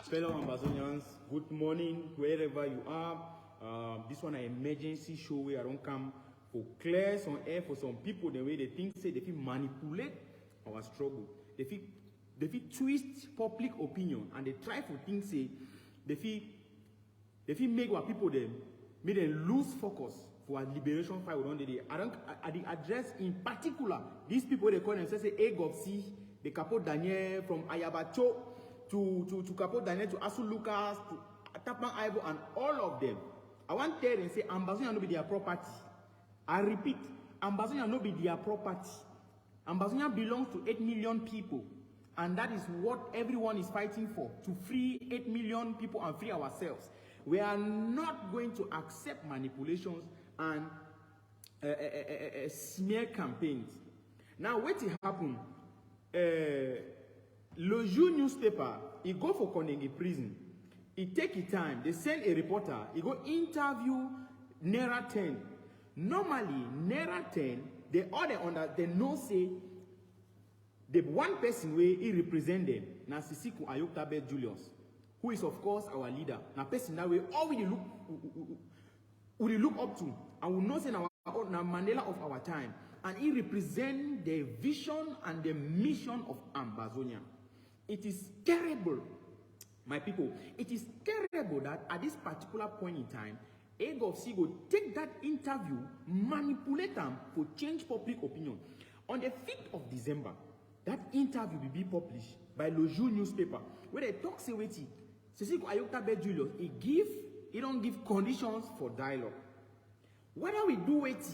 Fellow Ambazonians, good morning wherever you are. This one an emergency show where I don't come for clear some air for some people the way they think say they feel manipulate our struggle. They feel twist public opinion and they try for things say they feel make our people them lose focus for our liberation fight on the day. I address in particular these people they call themselves say Agopsi, the Capo Daniel from Ayaba to Capo Daniel, to Asu Lucas, to Tapan Ayaba, and all of them. I want to tell them, say, Ambazonia no be their property. I repeat, Ambazonia no be their property. Ambazonia belongs to 8 million people. And that is what everyone is fighting for, to free 8 million people and free ourselves. We are not going to accept manipulations and smear campaigns. Now, what will happen? Le Jour newspaper, he go for Condemning prison. He take his time. They send a reporter. He go interview Naira 10. Normally, Naira 10, they know say the one person where he represent them, na Sisiku Ayoktabe Julius, who is of course our leader. Na person that way all we look up to, and we know say na Mandela of our time, and he represent the vision and the mission of Ambazonia. It is terrible, my people. It is terrible that at this particular point in time, Agopsi go take that interview, manipulate them for change public opinion. On the 5th of December, that interview will be published by Le Jour newspaper, where they talk say wait, Sisiku Ayoktabe Julius, he don't give conditions for dialogue. Whether we do wait,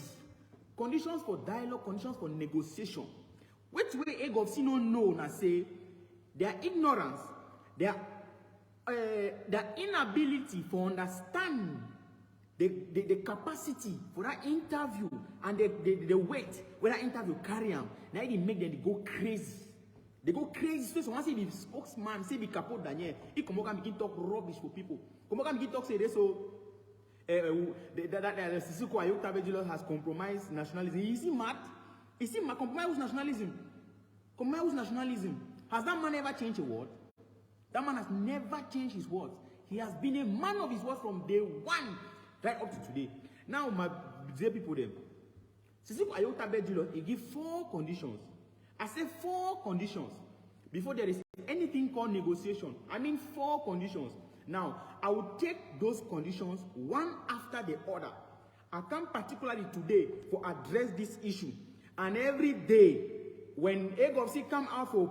conditions for dialogue, conditions for negotiation. Which way Agopsi no know na say their ignorance, their inability for understand the capacity for that interview and the weight where that interview carry them. Now it make them go crazy. They go crazy. So once the spokesman say the Capo Daniel, he come and begin talk rubbish for people. Come and begin talk say this so that Sisiku Ayoktabe Julius has compromised nationalism. Is he mad? Is he mad? Compromise nationalism. Compromise nationalism. Has that man ever changed a word? That man has never changed his words. He has been a man of his word from day one, right up to today. Now, my dear people, them, Sisiku Ayoktabe Julius, he give 4 conditions. I say 4 conditions before there is anything called negotiation. I mean 4 conditions. Now, I will take those conditions one after the other, I come particularly today for address this issue. And every day, when AGOVC come out for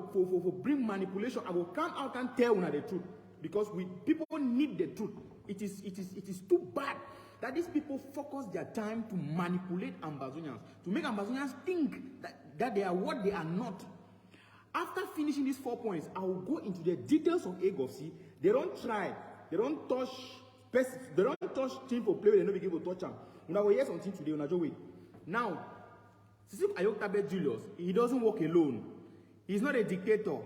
bring manipulation, I will come out and tell una the truth. Because people need the truth. It is too bad that these people focus their time to manipulate Ambazonians, to make Ambazonians think that they are what they are not. After finishing these 4 points, I will go into the details of AGOVC. They don't try, they don't touch team for play, they don't be able to touch them. When I will hear something today, on wait. Now, Ayaba Julius, he doesn't work alone. He's not a dictator.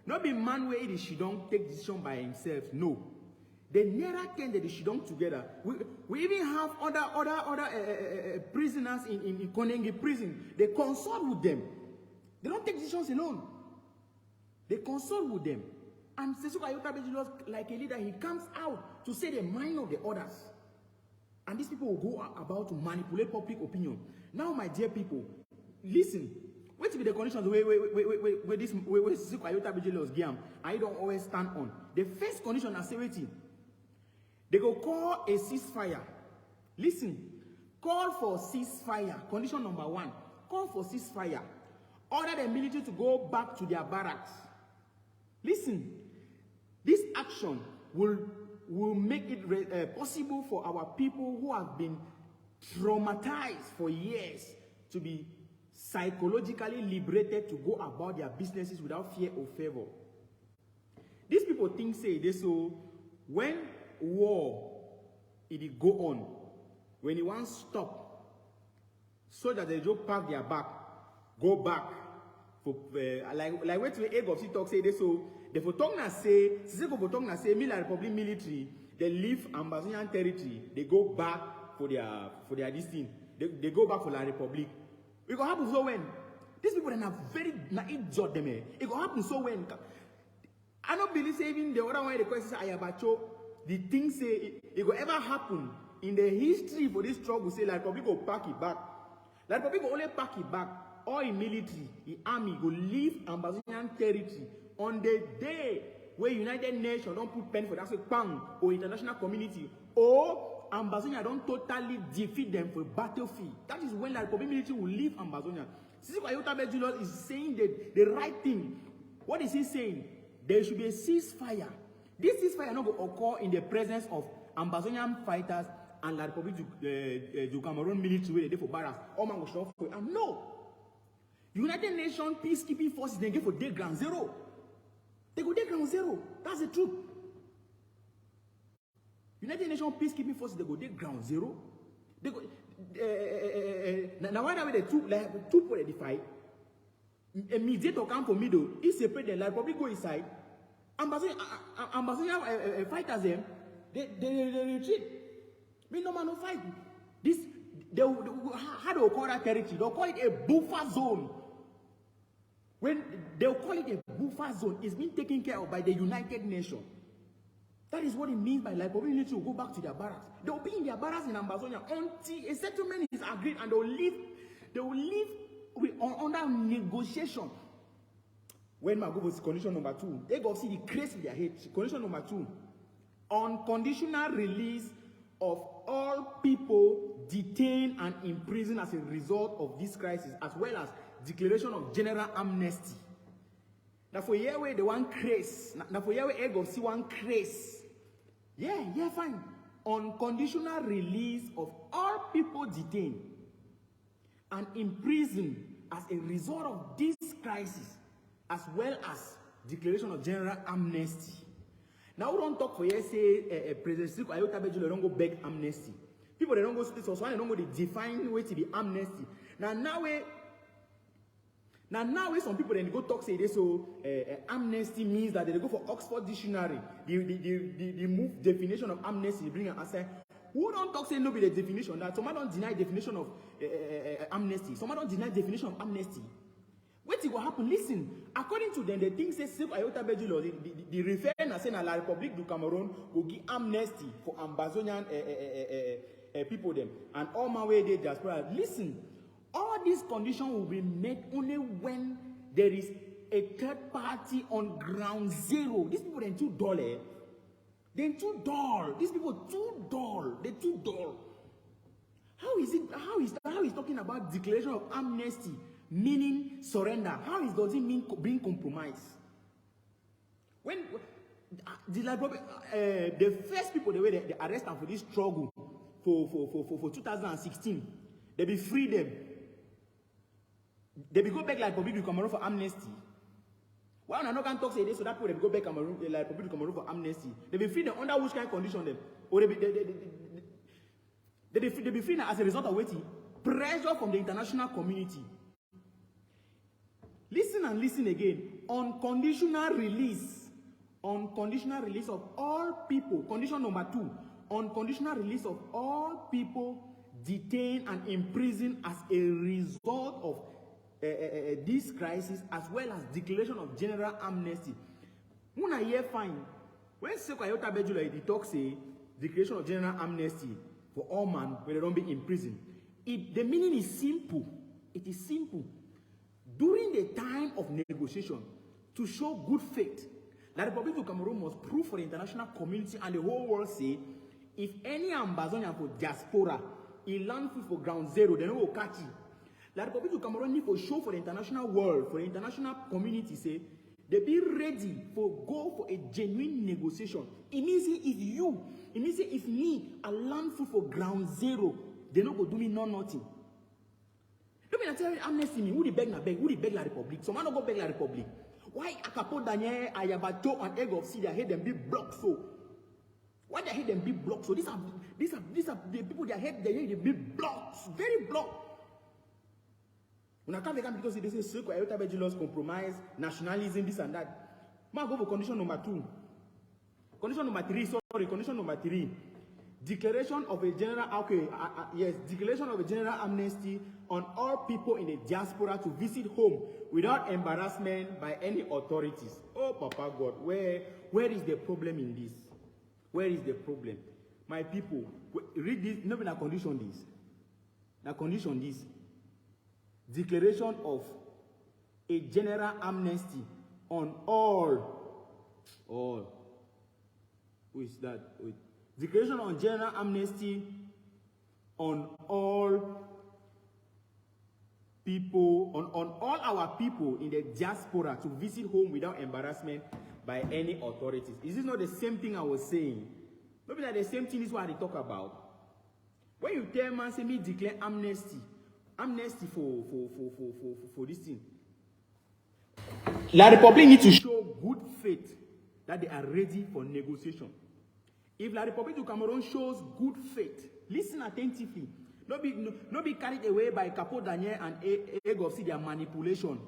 Not be man where he don't take decision by himself. No. The nearer 10 that they should together. We even have other prisoners in Condemning prison. They consult with them. They don't take decisions alone. They consult with them. And Ayaba Julius, like a leader, he comes out to say the mind of the others. And these people will go about to manipulate public opinion. Now, my dear people, listen. What will be the conditions where this Ayaba Julius game and you don't always stand on? The first condition I say waiting. They go call a ceasefire. Listen, call for ceasefire. Condition number 1, call for ceasefire. Order the military to go back to their barracks. Listen, this action will make it possible for our people who have been traumatized for years to be psychologically liberated to go about their businesses without fear or favor. These people think, say, they so when war it go on, when it won't stop, so that they just pack their back, go back for like what we AGOVC talk say they so the photogna say Mila Republic military they leave Ambazonian territory, they go back for their this thing, they go back for La Republic. It will happen so when these people are very naive judge them. It will happen so when I don't believe saving the other one the question Ayabacho. The thing say it will ever happen in the history for this struggle. Say like Republic will pack it back. Like Republic will only pack it back. Or in military, the army will leave Ambazonian territory on the day where United Nations don't put pen for that say bang or international community or Ambazonia don't totally defeat them for battlefield. That is when the Republic military will leave Ambazonia. Ayaba Julius is saying the right thing. What is he saying? There should be a ceasefire. This ceasefire not going to occur in the presence of Ambazonian fighters and the Republic du Cameroon military where they for barracks. And no. United Nations peacekeeping forces they go for day ground zero. They go day ground zero. That's the truth. United Nations peacekeeping forces they go day ground zero. They go now why are they two for the fight? A mediator come for middle. He separate them. Like Republic go inside. Ambazonian fighters them. They retreat. Me no man no fight. This how do you call that territory? They'll call it a buffer zone. When they'll call it a buffer zone, it's been taken care of by the United Nations. That is what it means by like we need to go back to their barracks. They'll be in their barracks in Ambazonia until a settlement is agreed and they will live under negotiation. When my go was condition number 2, they go see the craze in their head. Condition number 2, unconditional release of all people detained and imprisoned as a result of this crisis, as well as declaration of general amnesty. Now for here where the one craze, now for here where I go see one craze. Yeah, fine. Unconditional release of all people detained and imprisoned as a result of this crisis, as well as declaration of general amnesty. Now we don't talk for here say President Ayaba Julius don't go beg amnesty. People they don't go split so they don't go to define way to be amnesty. Now some people then go talk say this so amnesty means that they go for Oxford dictionary. The move definition of amnesty bring an answer. Who don't talk say no be the definition that someone don't deny definition of amnesty. Someone don't deny definition of amnesty. What will happen? Listen, according to them, the thing says Ayaba Julius, the refer and say La Republic du Cameroon will give amnesty for Ambazonian people them and all my way they diaspora. Listen, all these conditions will be met only when there is a third party on ground zero. These people are too dull. They're too dull. These people are too dull. They're too dull. How is talking about declaration of amnesty meaning surrender? Does it mean being compromised? When the first people they arrest them for this struggle for 2016, they be free them. They be go back like Republic of Cameroon for amnesty. Why well, I can talk say this so that people they go back Cameroon like Republic of Cameroon for amnesty. They be free them under which kind of condition them? Or they be free as a result of waiting pressure from the international community. Listen and listen again. Unconditional release of all people. Condition number 2. Unconditional release of all people detained and imprisoned as a result of this crisis, as well as declaration of general amnesty. Una year fine. When Ayaba Bejula talk say declaration of general amnesty for all man when they don't be in prison. The meaning is simple. It is simple. During the time of negotiation, to show good faith, the Republic of Cameroon must prove for the international community and the whole world say, if any ambassador for diaspora, he land for ground zero, they don't catch it. The Republic of Cameroon need to show for the international world, for the international community say, they be ready for go for a genuine negotiation. It means if me, I land for ground zero, they don't go do me nothing. Don't mean I tell you amnesty me, who the beg na beg, who the beg la Republic? Some man don't go beg la Republic. Why Capo, Daniel, Ayaba, and egg of seed, I hate them be blocked so. Why they hate them be blocked so? These are the people that hate they be blocked, very blocked. When I come because they say so Ayaba compromise, nationalism, this and that. Man go for condition number 2. Condition number 3. Declaration of a general declaration of a general amnesty on all people in the diaspora to visit home without embarrassment by any authorities. Oh, Papa God, where is the problem in this? Where is the problem? My people, read this. No, na condition this. Na condition this. Declaration of a general amnesty on all. Who is that? Wait. Declaration on general amnesty on all people, on all our people in the diaspora to visit home without embarrassment by any authorities. Is this not the same thing I was saying? Maybe that the same thing is what I talk about. When you tell man, say me declare amnesty for this thing. La Republic need to show good faith that they are ready for negotiation. If La Republic of Cameroon shows good faith, listen attentively. Not be carried away by Capo, Daniel, and egg of their manipulation.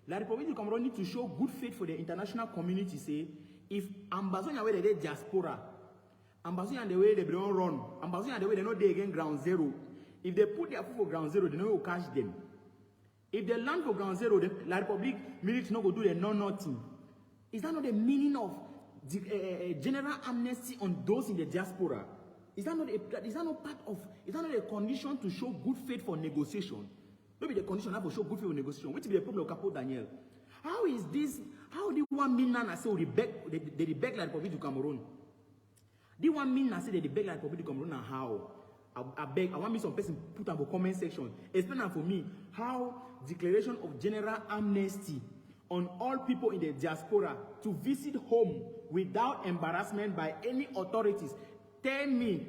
La Republic of Cameroon need to show good faith for the international community. Say, if ambassador where they diaspora, ambassador and the way they don't run, ambassador and the way they know they again ground zero. If they put their foot for ground zero, they know will catch them. If they land for ground zero, La Republic military not go do the nothing. Is that not the meaning of general amnesty on those in the diaspora? Is that not a condition to show good faith for negotiation? Maybe the condition to show good faith for negotiation. Which will be the problem of Capo Daniel? How is this? How do 1 million say they beg La Republic of Cameroon? The 1 million say they beg La Republic of Cameroon and how? I want me some person put on the comment section. Explain that for me. How declaration of general amnesty on all people in the diaspora to visit home without embarrassment by any authorities. Tell me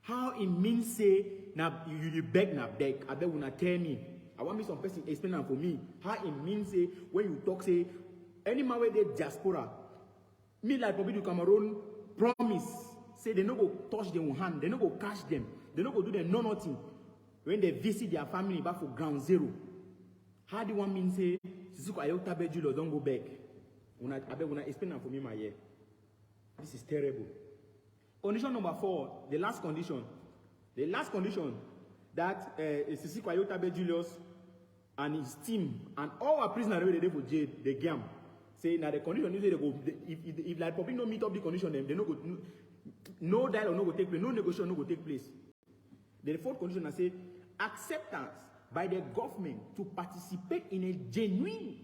how it means say now you beg na beg. I beg una tell me. I want me some person explain that for me. How it means say when you talk say any man where they diaspora, me like Republic of Cameroon promise say they no go touch them with hand, they no go catch them, they no go do them nothing when they visit their family back for ground zero. How do one mean say Ayaba don't go back? I beg una explain that for me, my year. This is terrible. Condition number 4, the last condition that Ayaba Julius and his team and all our prisoners they for jail, they gam. Say now the condition is they go if the Republic no meet up the condition, they no go no dialogue no go take place, no negotiation no go take place. The 4th condition I say acceptance by the government to participate in a genuine,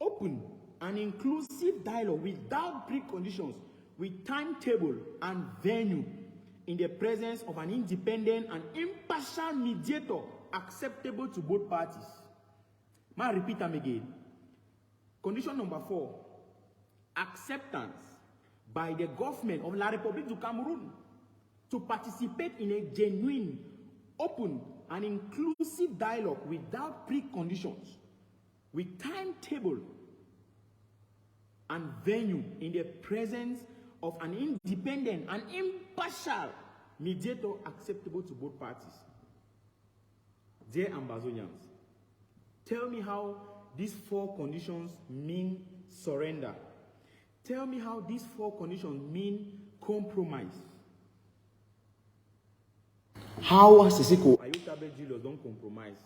open and inclusive dialogue without preconditions, with timetable and venue, in the presence of an independent and impartial mediator acceptable to both parties. May I repeat them again? Condition number 4, acceptance by the government of La République du Cameroon to participate in a genuine, open, and inclusive dialogue without preconditions, with timetable and venue in the presence of an independent and impartial mediator acceptable to both parties. Dear Ambazonians, tell me how these 4 conditions mean surrender. Tell me how these 4 conditions mean compromise. How Sisiko Ayutabe Julius don't compromise?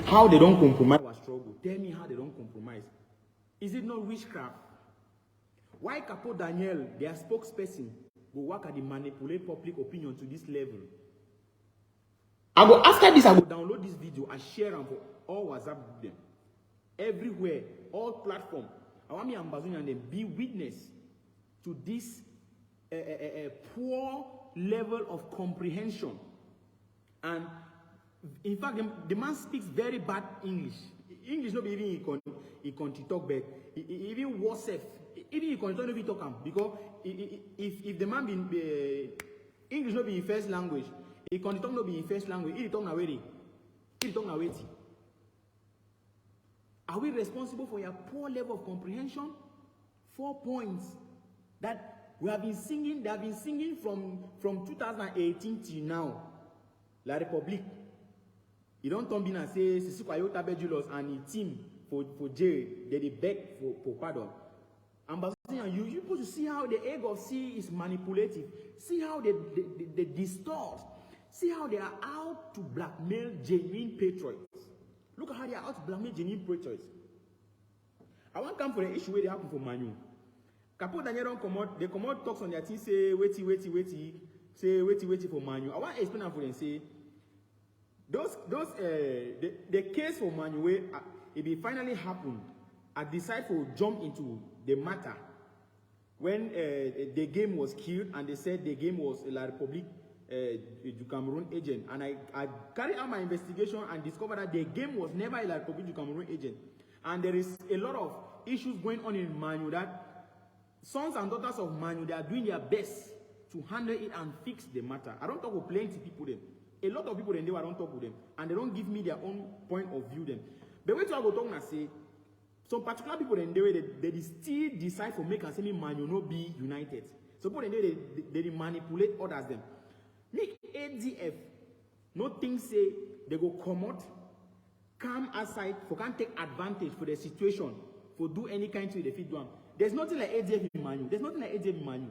How they don't compromise our struggle? Tell me how they don't compromise. Is it not witchcraft? Why Capo Daniel, their spokesperson, go work at the manipulate public opinion to this level? After this, I will download this video and share them for all WhatsApp them. Everywhere, all platforms. I want me Ambazonian and them be witness to this poor level of comprehension. And in fact, the man speaks very bad English. English not even he can talk back. Even worse, even he can talk because if the man be English not be his first language, he can talk not be his first language. He talk na waiting. He talk na waiting. Are we responsible for your poor level of comprehension? 4 points that we have been singing. They have been singing from 2018 till now. La République. You don't come in and say Ceasefire Ayaba Julius and his team for jail. They beg for pardon. Ambassador, you supposed to see how the egg of sea is manipulative. See how they distort. See how they are out to blackmail genuine patriots. Look at how they are out to blackmail genuine patriots. I want to come for the issue where they happen for Manu. Capo Daniel they come out talks on their team, say wait for Manu. I want to explain for them, say the case for Manu where it finally happened. I decided to jump into the matter when the game was killed and they said the game was La République du Cameroon agent, and I carried out my investigation and discovered that the game was never a La République du Cameroon agent, and there is a lot of issues going on in Manu that sons and daughters of Manu, they are doing their best to handle it and fix the matter. I don't talk with plenty of people then. A lot of people then I don't talk with them, and they don't give me their own point of view then. But when I go talk and say some particular people then they still decide for make and say me Manu no be united. So people then they manipulate others them. Make ADF no think say they go come out, come aside for can take advantage for the situation, for do any kind to the feed one. There's nothing like ADF in Manu. There's nothing like ADF in Manu.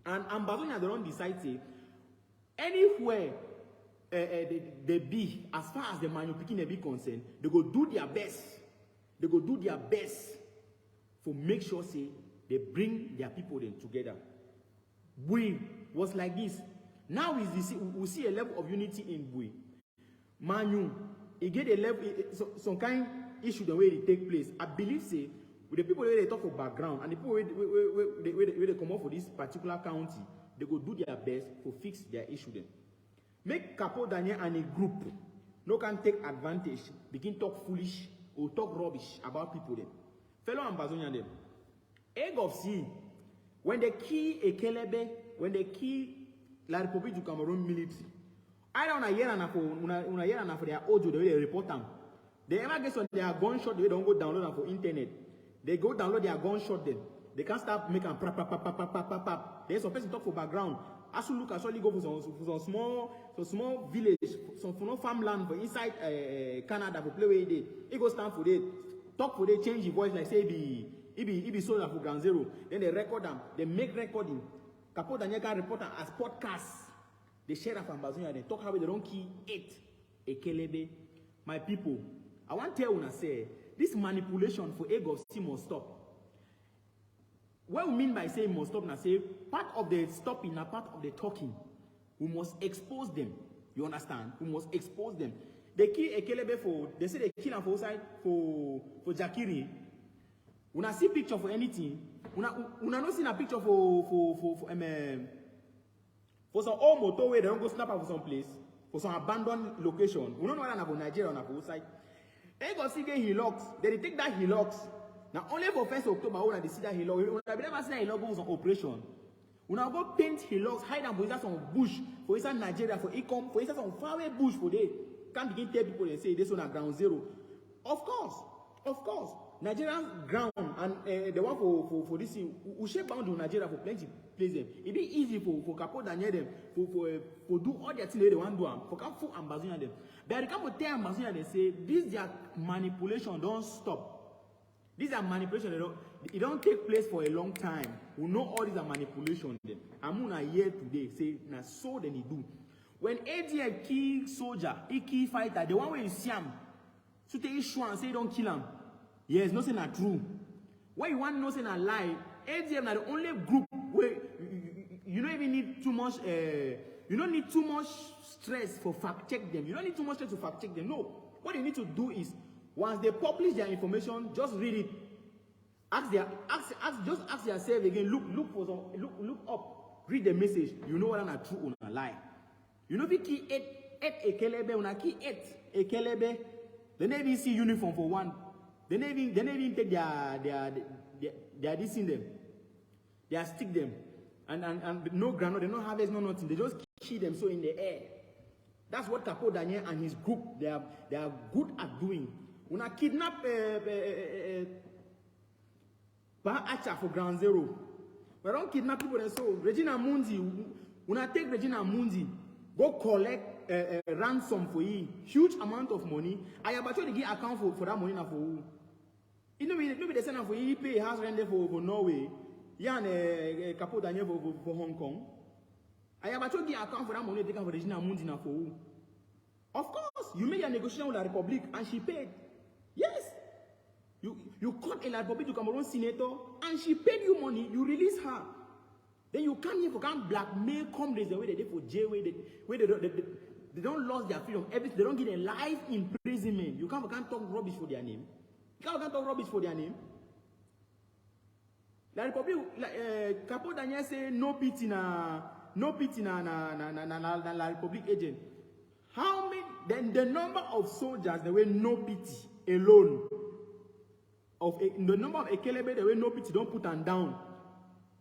And Ambazonia they don't decide say anywhere they be as far as the Manu picking they be concerned, they go do their best. They go do their best for make sure say they bring their people then together. Bui was like this. Now we see a level of unity in Bui. Manu, it get a level, some kind issue the way it take place. I believe say with the people where they talk for background and the people where they come up for this particular county, they go do their best to fix their issue then. Make Capo Daniel and a group no can take advantage, begin talk foolish or talk rubbish about people then. Fellow Ambazonian them. Egg of sea, when they kill a Kelebe, when they kill La République du Cameroon military, I don't know for their audio the way they report them. They ever get on their gunshot, they don't go download them for internet. They go download their gunshot then. They can't start making pap. There's some person talk for background. As you look, actually go for some small village, some farmland for inside Canada for play with it. He go stand for it, talk for it, change the voice like say it be soldier for ground zero. Then they record them, they make recording. Capo Daniel can report them as podcasts. They share them from Ambazonia, they talk how they don't kill it. Ekelebe. My people, I want to tell you say this manipulation for egg of sea must stop. What we mean by saying must stop, now say part of the stopping, a part of the talking. We must expose them. You understand? We must expose them. They kill Ekelebe for, they say they kill him for side for Jakiri. Una see picture for anything. Una not seen a picture for some old motorway, they don't go snap out for some place, for some abandoned location. We don't know whether for Nigeria or for outside. They go see get hillocks. They take that hillocks. Now only for 1st October, when they see that hillock, we never see that hillock was on operation. We now go paint hillocks, hide them for inside some bush, for inside Nigeria, for income, for inside some faraway bush for they can't begin tell people and say this one at ground zero. Of course. Nigerian ground and the one for this thing, we shape bound to Nigeria for plenty places. It be easy for Capo Daniel them for do all their things they want to do for come full ambassador them. But they come tell ambassador they say this their manipulation don't stop. These are manipulation. It don't take place for a long time. We know all these are manipulation. I'm gonna hear today say na so then he do. When ADF kill soldier, he kill fighter, the one where you see him, so they issue and say you don't kill him. Yes, no say not true. When you want to know say not lie, ADF are the only group where you don't even need too much. You don't need too much stress for fact check them. You don't need too much stress to fact check them. No, what you need to do is once they publish their information, just read it. Ask yourself again. Look up. Read the message. You know whether not true or not lie. You know if you key eight ekelebe, when I key 8 ekelebe, they never even see uniform for one. They never even take their this in them. They stick them. And no ground, they don't harvest, no nothing. They just keep them so in the air. That's what Capo Daniel and his group they are good at doing. When I kidnap Acha for ground zero. We don't kidnap people and so Regina Mundi, when I take Regina Mundi, go collect ransom for you, huge amount of money. Ayaba to give account for that money now for who? You know, maybe they send for you pay house rent for Norway. Yeah, and Capo Daniel for Hong Kong. Ayaba to give account for that money taken for Regina Mundi now for who? Of course, you made a negotiation with the Republic and she paid. Yes. You caught a Republic to Cameroon senator and she paid you money, you release her. Then you come here for come blackmail, come raise the way they did for jail, where they don't lose their freedom, everything, they don't get a life imprisonment. You can't talk rubbish for their name. You can't talk rubbish for their name. The Republic, Capo Daniel say no pity na la Republic agent. How many? Then the number of soldiers that were no pity alone. The number of Ekelebe that were no pity don't put them down.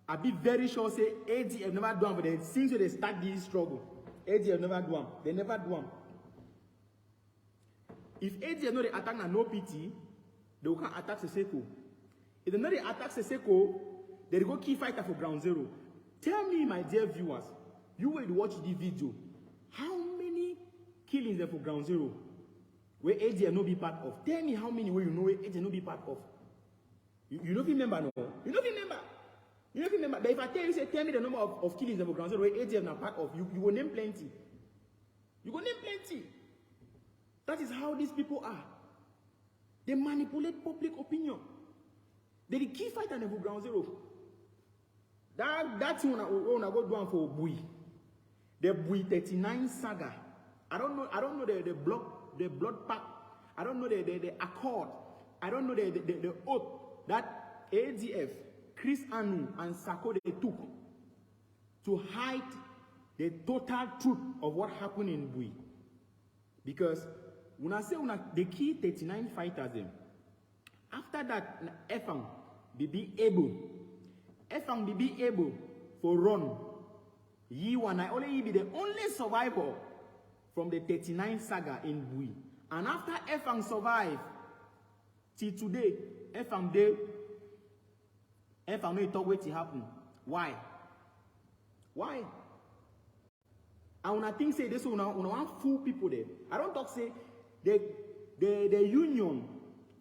I be very sure say ADF never do them, but then since they start this struggle, ADF never do them. They never do them. If ADF know they attack na no pity, they will come attack Seseko. If they know they attack Seseko, they go key fighter for ground zero. Tell me, my dear viewers, you will watch this video. How many killings there for ground zero where ADF no be part of? Tell me how many where you know where ADF no be part of. You don't remember no? You don't remember. You don't remember. But if I tell you, say, tell me the number of killings there for ground zero where ADF not part of, you will name plenty. You will name plenty. That is how these people are. They manipulate public opinion. They the key fighter for ground zero. That's when I go do one for Bui. The Bui 39 saga. I don't know the blood pact. I don't know the accord. I don't know the oath that ADF, Chris Anu and Sako they took to hide the total truth of what happened in Bui. Because when I say the key 39 fighters them, after that Efang be able for run. I only be the only survivor from the 39 saga in Bui. And after Efang survived, till today, Efang no talk what to happen. Why? And when I think say this one want fool people there. I don't talk say the union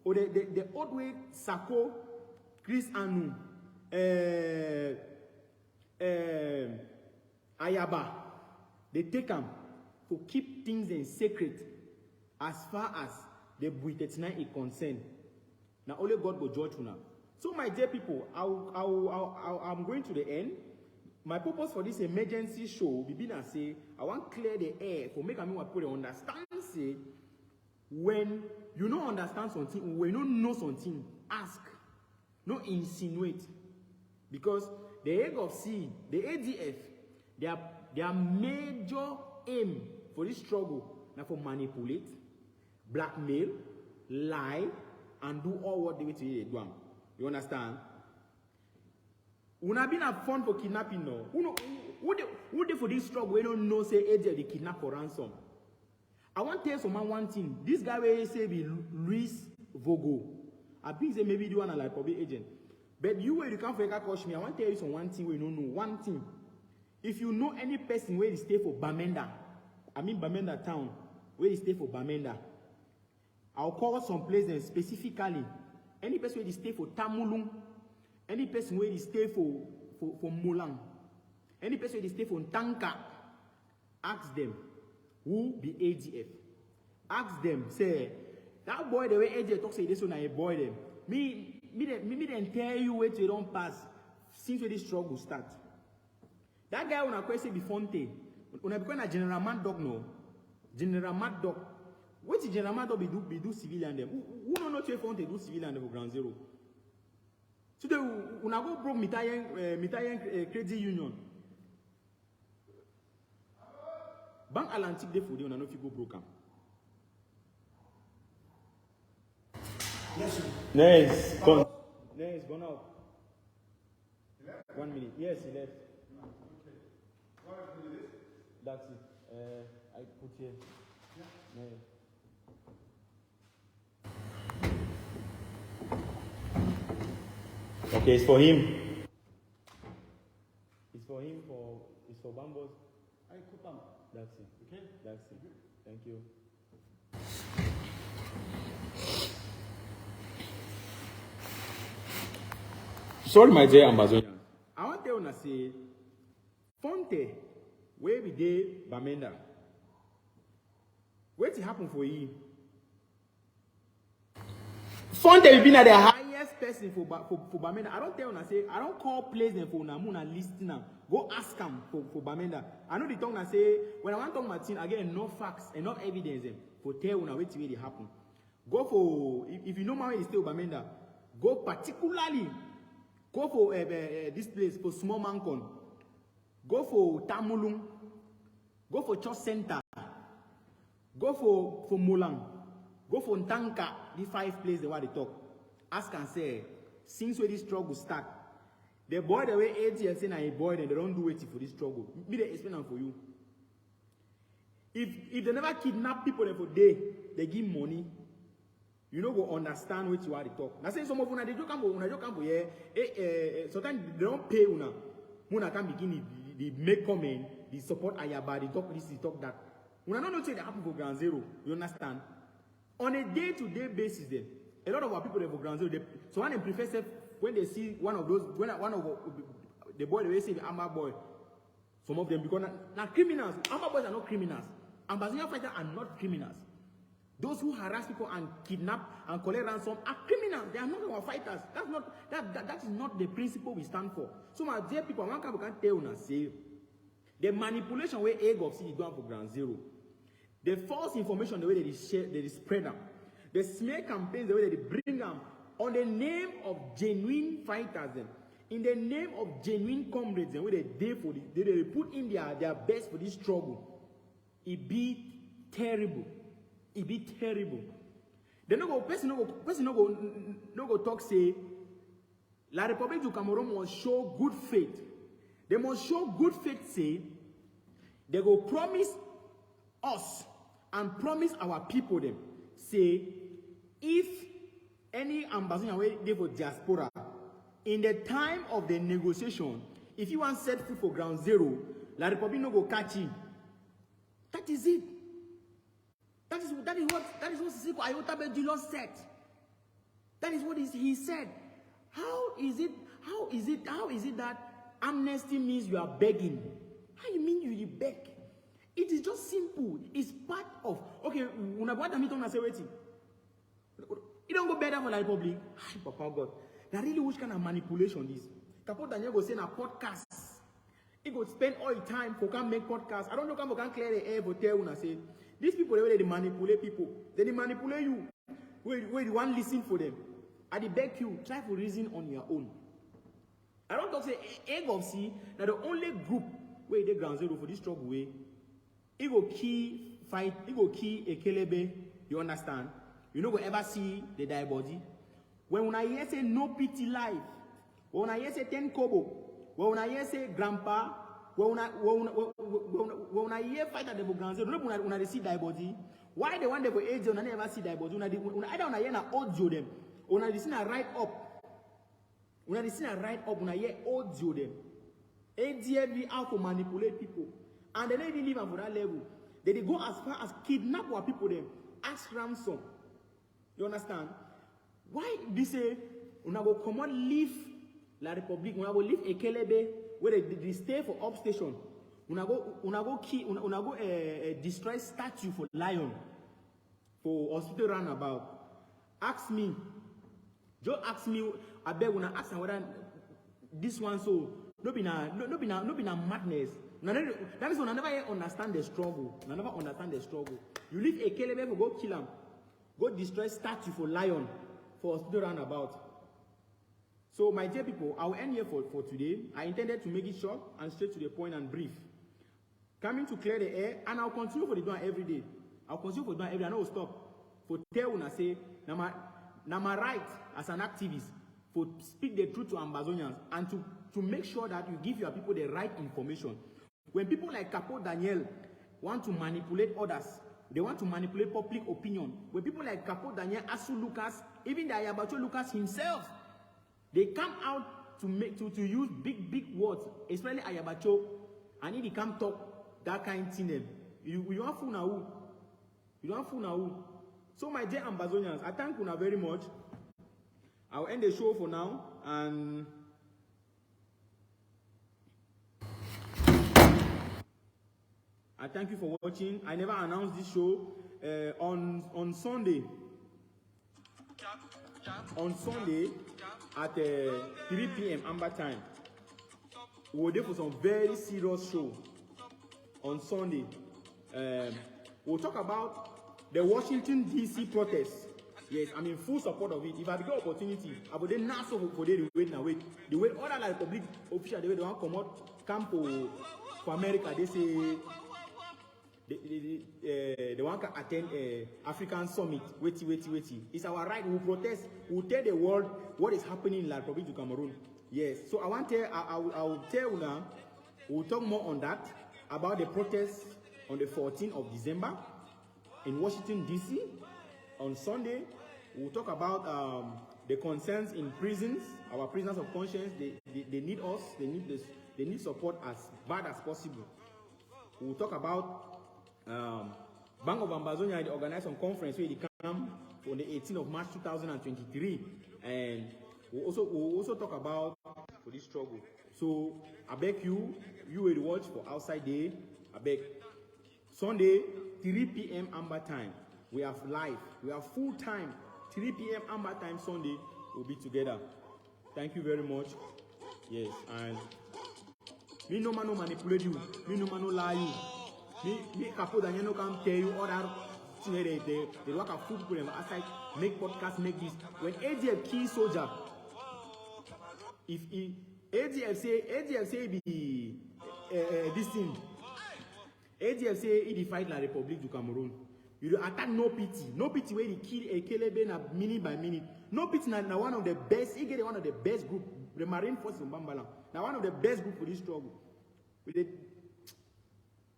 or the old way Sako, Chris Anu, Ayaba, they take them to keep things in secret as far as the Bui 39 is concerned. Now only God will judge you now. So my dear people, I'm going to the end. My purpose for this emergency show be been say I want clear the air for make me what people understand. Say when you don't understand something, when you don't know something, ask. No insinuate. Because the AGOC, the ADF, their major aim for this struggle now for manipulate, blackmail, lie, and do all what they do. You understand? Una been a fund for kidnapping now. Who they for this struggle? We don't know say ADF they kidnap for ransom. I want to tell someone one thing. This guy will say be Luis Vogo. I think say maybe the one like public agent. But you where you come for a coach me, I want to tell you some one thing we don't know. One thing. If you know any person where they stay for Bamenda, I mean Bamenda town, where they stay for Bamenda, I'll call some places specifically. Any person where they stay for Tamulung, any person where they stay for Mulang, any person where they stay for Tanka, ask them who be ADF. Ask them, say, that boy the way ADF talk say this one I boy them. Me then tell you where they don't pass since where this struggle start. That guy when I question be Fonte, when I become a General Mad Dog no, General Mad Dog. What is General Mad Dog be do civilian them? Who don't know Fonte do civilian them for ground zero? So they when I go broke Mitayen Credit Union. Bank Atlantic they for them, I know if you go broke them. Yes. Nice. Nice. Gone out. 1 minute. Yes, he left. Okay. What is this? That's it. I put here. Yeah. Yeah. Okay, it's for him. It's for him. It's for Bambos. I put them. That's it. Okay. That's it. Thank you. Sorry, my dear Amazonians. I want to tell you, say, Fonte, where we did Bamenda. What happened for you? Fonte will be the highest person for Bamenda. I don't tell you, say, I don't call place them for Namuna listener. Go ask them for Bamenda. I know the tongue that say, when I want to talk Martin, I get enough facts, enough evidence for tell you what really happen. Go for, if you know my way is still Bamenda, go particularly. Go for this place for Small Mancon. Go for Tamulung. Go for Church Center. Go for Mulang. Go for Ntanka. The 5 places where they talk. Ask and say, since where this struggle start, the boy the way ATL say na a boy, then they don't do it for this struggle. Me they explain them for you. If they never kidnap people for day, they give money. You know, go understand what you are to talk. Now, say some of you, they just come here. Sometimes they don't pay una. Una can begin the make comment, the support Ayaba, the talk this, the talk that. Una don't know say they happen for ground zero. You understand? On a day-to-day basis, then a lot of our people they for ground zero. So when they prefer say, when they see one of those, when one of the boy they say the Amber boy, some of them because now criminals. Amber boys are not criminals. Ambassador fighters are not criminals. Those who harass people and kidnap and collect ransom are criminals. They are not our fighters. That is not the principle we stand for. So my dear people, one can tell you say the manipulation where AGOC is doing for ground zero, the false information the way they share, they spread them, the smear campaigns the way they bring them on the name of genuine fighters, them, in the name of genuine comrades, the way they put in their best for this struggle. It be terrible. It be terrible. They no go talk say La République du Cameroon must show good faith. They must show good faith say they go promise us and promise our people them say if any ambassador way they for diaspora in the time of the negotiation, if you want set foot for ground zero, La République no go catch him. That is it. That is what Sisiko Ayota Bejulo said. That is what he said. How is it that amnesty means you are begging? How you mean you beg? It is just simple. It's part of okay. When I go to say waiting, it don't go better for the Republic. Hi, Papa God. That really which kind of manipulation this? Capo Daniel go say na podcast. He go spend all the time for can make podcasts. I don't know how can clear the air for tell when I say these people they manipulate people. They manipulate you. Where you want listen for them. I beg you, try to reason on your own. I don't talk say egg of C that the only group where they ground zero for this struggle way. It go key fight, it go key a kelebe, you understand? You know, go ever see the die body. When I hear say no pity life, when I hear say 10 kobo, when I hear say grandpa, when I hear fight at the ground zero, when I see die body, why the one they go age on I never see die body? When I don't hear na audio them, when I listen a write up. When I listen and write up, when I hear audio them, ADMV how to manipulate people. And they don't even live for that level. They go as far as kidnap our people them, ask ransom. You understand? Why this say, when I go come on leave La Republic, when I go leave Ekelebe, where they stay for upstation, when I go destroy statue for lion, for hospital roundabout, ask me, Joe ask me, I bet when I ask whether this one so no be na madness. That is when I never understand the struggle. I never understand the struggle. You leave a kelebe for go kill him, go destroy statue for lion for hospital roundabout. So my dear people, I will end here for today. I intended to make it short and straight to the point and brief. Coming to clear the air, and I'll continue for the doing every day. I'll continue for doing every day. I know stop. For tell when I say na my right as an activist for speak the truth to Ambazonians and to make sure that you give your people the right information. When people like Capo Daniel want to manipulate others, they want to manipulate public opinion. When people like Capo Daniel, Asu Lucas, even the Ayaba Lucas himself, they come out to use big words, especially Ayabacho, and if they come talk that kind of thing. You want fool now? You want fool now? So my dear Ambazonians, I thank you very much. I'll end the show for now, and I thank you for watching. I never announced this show on Sunday. On Sunday at 3 p.m. Amber time, we were there for some very serious show. On Sunday, we'll talk about the Washington D.C. protests. Yes, I'm in full support of it. If I get opportunity, I would then not so for the wait now wait. The way other like public officials, the way they want to come out, Capo for America, they say they want to attend African summit. Wait. It's our right. We protest. We tell the world what is happening in La Republic of Cameroon. Yes. So I will tell you now. We'll talk more on that about the protests on the 14th of December in Washington D.C. On Sunday, we'll talk about the concerns in prisons, our prisoners of conscience. They need us. They need support as bad as possible. We'll talk about Bank of Ambazonia. They organized some conference where they come on the 18th of March 2023, and we'll also talk about for this struggle. So I beg you will watch for outside day. I beg Sunday 3 p.m. Amber time. We have live. We have full time. 3 p.m. Amber time Sunday. We'll be together. Thank you very much. Yes, and me no man no manipulate you. Me no man no lie you. Me Capo Daniel no can tell you all that. They work at food people outside. Make podcasts. Make this. When ADF key soldier, if ADF say be this thing. ADF say he fight La Republic du Cameroon. You attack no pity where he kill a Kelebe na minute by minute. No pity na one of the best. He get one of the best group, the Marine Force in Bambala. Now one of the best group for this struggle.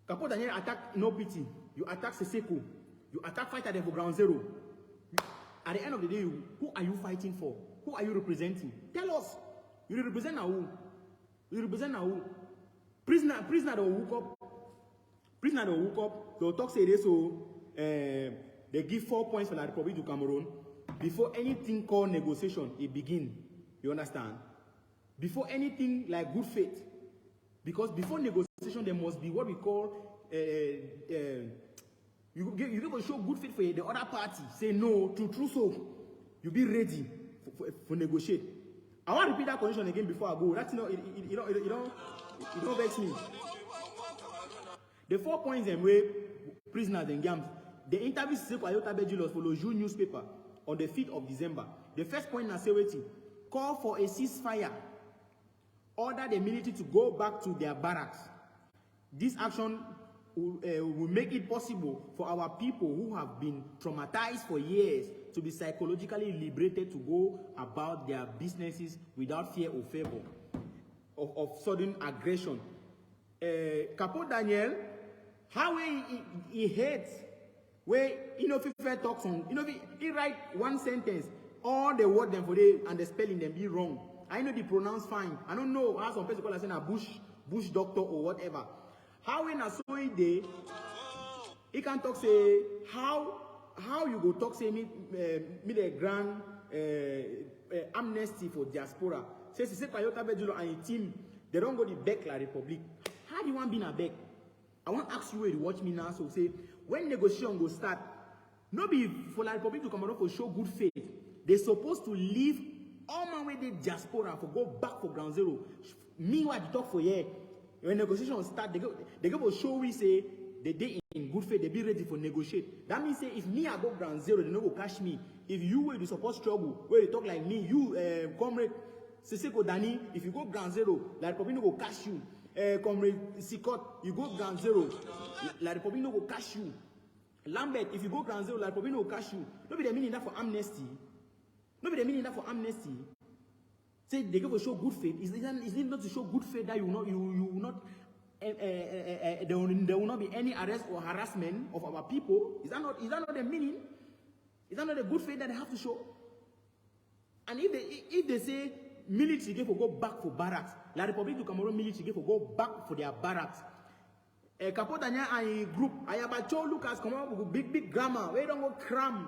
Capo Daniel attack no pity. You attack Seseko. You attack fight at the ground zero. At the end of the day, who are you fighting for? Who are you representing? Tell us. You represent who? You represent who? Prisoner that will hook up. Prisoner that will hook up. They'll talk say this so. They give 4 points for the Republic of Cameroon before anything called negotiation it begin. You understand? Before anything like good faith, because before negotiation there must be what we call you go show good faith for the other party. Say no to true so you be ready for negotiate. I want to repeat that condition again before I go. That's it don't vex me. The 4 points and way prisoners and gams. The interview Seko Ayota Bejulos for Loju newspaper. on the 5th of December. The first point na say wetin, call for a ceasefire. Order the military to go back to their barracks. This action will make it possible for our people who have been traumatized for years to be psychologically liberated to go about their businesses without fear or favor of sudden aggression. Capo Daniel, how he hates where Inofife talks on, he write one sentence, all the word them for they and the spelling them be wrong. I know the pronounce fine. I don't know how some people are saying a bush doctor or whatever. How when I saw it day, he can talk say how you go talk say me the grand amnesty for diaspora. Say Payota Bejulo and a team they don't go the back la Republic. How do you want be in a back? I want to ask you where you watch me now. So say when negotiation go start, no be for la Republic to come out for show good faith. They're supposed to leave all my way the diaspora for go back for ground zero. Meanwhile, they talk for year. When negotiations start, they go for show we say they in good faith, they be ready for negotiate. That means say if me I go ground zero, they no go catch me. If you will support struggle, where they talk like me, you comrade Siseko Dani, if you go ground zero, la Republic no go catch you. Comrade Sikot, you go ground zero, la Republic no go catch you. Lambert, if you go ground zero, la Republic no go catch you. No be the meaning that for amnesty. No be the meaning that for amnesty. Say they go for show good faith. Is it not to show good faith that you will not there will not be any arrest or harassment of our people? Is that not the meaning? Is that not the good faith that they have to show? And if they say military get for go back for barracks, La Republic du Cameroon military get for go back for their barracks. Capo Daniel and group Ayaba Cho Lucas come up with big grammar. We don't go cram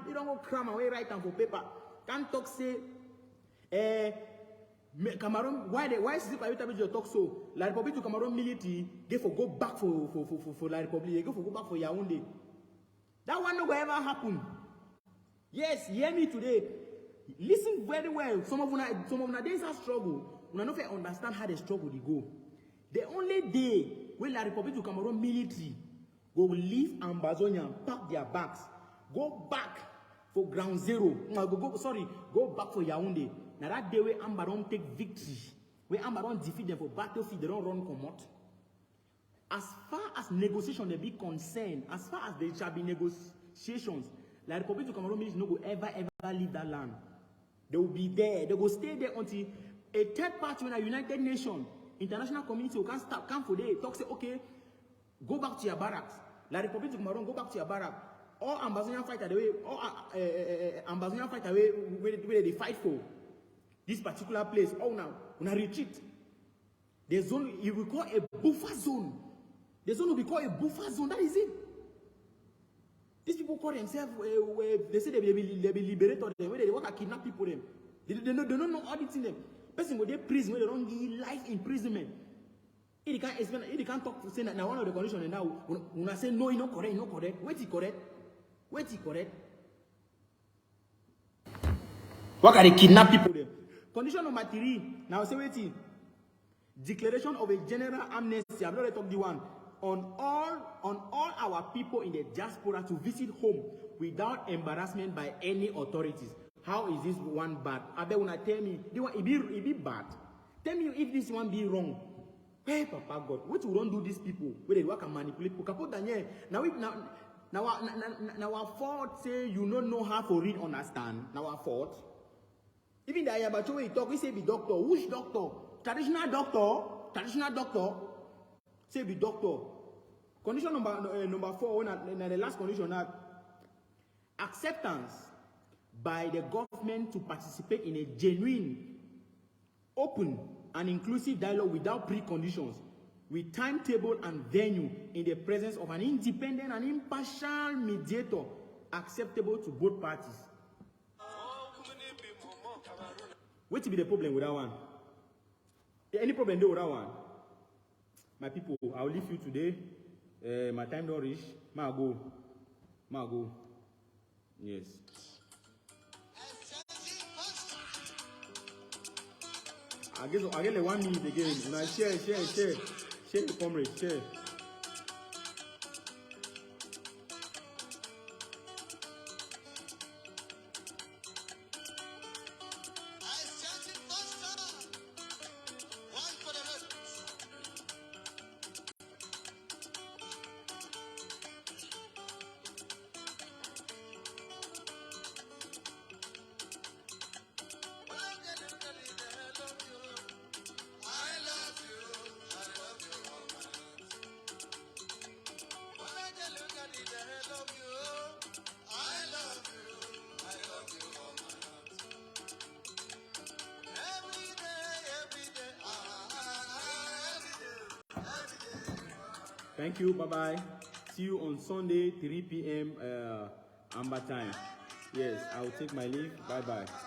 and we write down for paper. Can't talk say Cameroon, why Ceasefire talk so? La Republic du Cameroon military, they for go back for La Republic, they go for go back for Yaoundé. That one no go ever happen. Yes, hear me today. Listen very well. Some of una days have struggle. Una no fit understand how the struggle they go. The only day when La Republic du Cameroon military go leave Ambazonia, pack their bags, go back for ground zero. Go back for Yaoundé. Now that day where Amba don't take victory, where Amba don't defeat them for battlefield, they don't run come out. As far as negotiation they be concerned, as far as there shall be negotiations, La Republic du Cameroon military no go ever leave that land. They will be there. They will stay there until a third party, when a United Nations, international community will come for day, talk say, okay, go back to your barracks. La Republic du Cameroon, go back to your barracks. All Ambazonian fight away, all Ambazonian fight away where they fight for this particular place. Oh, now retreat. The zone you will call a buffer zone. The zone will be called a buffer zone. That is it. These people call themselves. They say they be liberated. Where they want to kidnap people. They don't know auditing them. Person go there prison where they don't give life imprisonment. If they can't explain, if they can't talk to say that now one of the conditions and now when I say no, you know correct, Wait, correct. What can they kidnap people there? Condition number 3. Now say wait. Declaration of a general amnesty. I've already talked the one on all our people in the diaspora to visit home without embarrassment by any authorities. How is this one bad? I bet when I tell me it be bad. Tell me if this one be wrong. Hey, Papa God, what we don't do these people where they work and manipulate people? Capo Daniel. Now our fault say you don't know how to read, understand. Now our fault. Even the Ayaba he talk, he say be doctor. Which doctor? Traditional doctor. Say be doctor. Condition number 4, the last condition that acceptance by the government to participate in a genuine, open, and inclusive dialogue without preconditions, with timetable and venue in the presence of an independent and impartial mediator acceptable to both parties. What will be the problem with that one? Any problem there with that one? My people, I will leave you today. My time don't reach. Ma go. Yes. I get the 1 minute again. Now share the comrade, share. Thank you. Bye-bye. See you on Sunday, 3 p.m. Amber time. Yes, I will take my leave. Bye-bye.